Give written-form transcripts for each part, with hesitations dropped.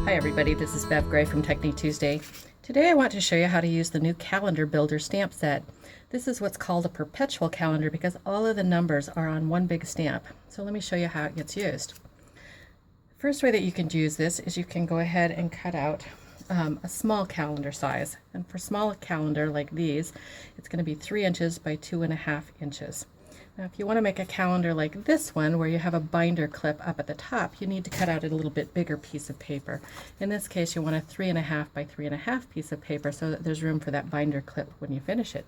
Hi everybody, this is Bev Gray from Technique Tuesday. Today I want to show you how to use the new calendar builder stamp set. This is what's called a perpetual calendar because all of the numbers are on one big stamp. So let me show you how it gets used. First way that you can use this is you can go ahead and cut out a small calendar size. And for small calendar like these, it's going to be 3 inches by 2.5 inches. Now if you want to make a calendar like this one where you have a binder clip up at the top, you need to cut out a little bit bigger piece of paper. In this case you want a 3.5 by 3.5 piece of paper so that there's room for that binder clip when you finish it.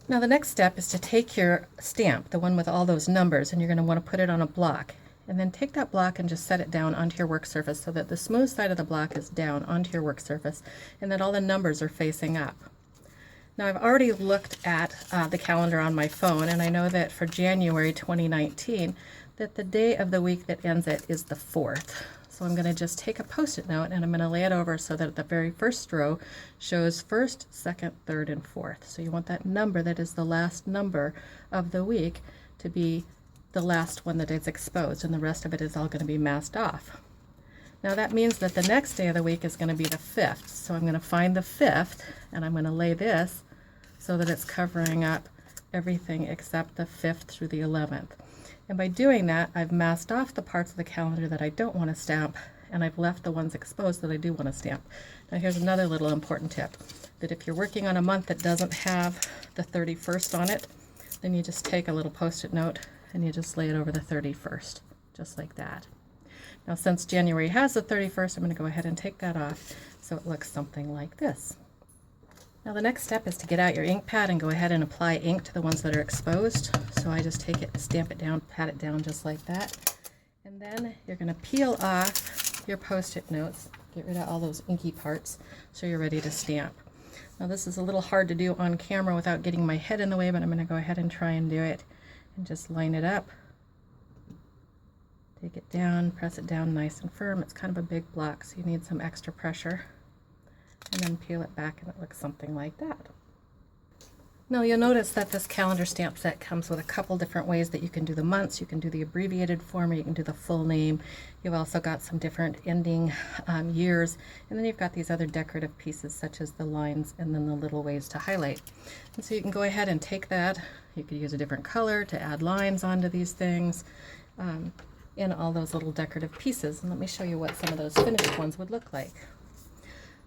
Now the next step is to take your stamp, the one with all those numbers, and you're going to want to put it on a block. And then take that block and just set it down onto your work surface so that the smooth side of the block is down onto your work surface and that all the numbers are facing up. Now I've already looked at the calendar on my phone, and I know that for January 2019 that the day of the week that ends it is the 4th. So I'm going to just take a post-it note and I'm going to lay it over so that the very first row shows 1st, 2nd, 3rd, and 4th. So you want that number that is the last number of the week to be the last one that is exposed, and the rest of it is all going to be masked off. Now that means that the next day of the week is going to be the 5th. So I'm going to find the 5th and I'm going to lay this so that it's covering up everything except the 5th through the 11th. And by doing that, I've masked off the parts of the calendar that I don't want to stamp, and I've left the ones exposed that I do want to stamp. Now here's another little important tip, that if you're working on a month that doesn't have the 31st on it, then you just take a little post-it note and you just lay it over the 31st, just like that. Now since January has the 31st, I'm going to go ahead and take that off so it looks something like this. Now the next step is to get out your ink pad and go ahead and apply ink to the ones that are exposed. So I just take it, stamp it down, pat it down just like that. And then you're going to peel off your post-it notes, get rid of all those inky parts so you're ready to stamp. Now this is a little hard to do on camera without getting my head in the way, but I'm going to go ahead and try and do it and just line it up. Take it down, press it down nice and firm. It's kind of a big block, so you need some extra pressure. And then peel it back and it looks something like that. Now you'll notice that this calendar stamp set comes with a couple different ways that you can do the months. You can do the abbreviated form, or you can do the full name. You've also got some different ending years, and then you've got these other decorative pieces such as the lines and then the little ways to highlight. And so you can go ahead and take that. You could use a different color to add lines onto these things in all those little decorative pieces. And let me show you what some of those finished ones would look like.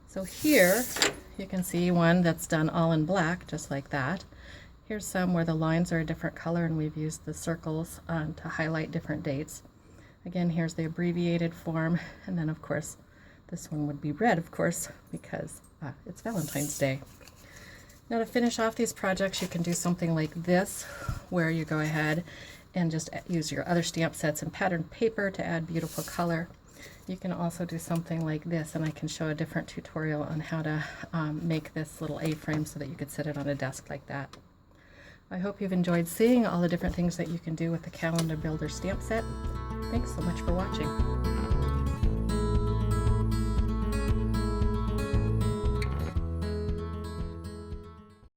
So here you can see one that's done all in black, just like that. Here's some where the lines are a different color and we've used the circles to highlight different dates. Again, here's the abbreviated form, and then of course this one would be red, of course, because it's Valentine's Day. Now to finish off these projects, you can do something like this, where you go ahead and just use your other stamp sets and patterned paper to add beautiful color. You can also do something like this, and I can show a different tutorial on how to make this little A-frame so that you could sit it on a desk like that. I hope you've enjoyed seeing all the different things that you can do with the calendar builder stamp set. Thanks so much for watching.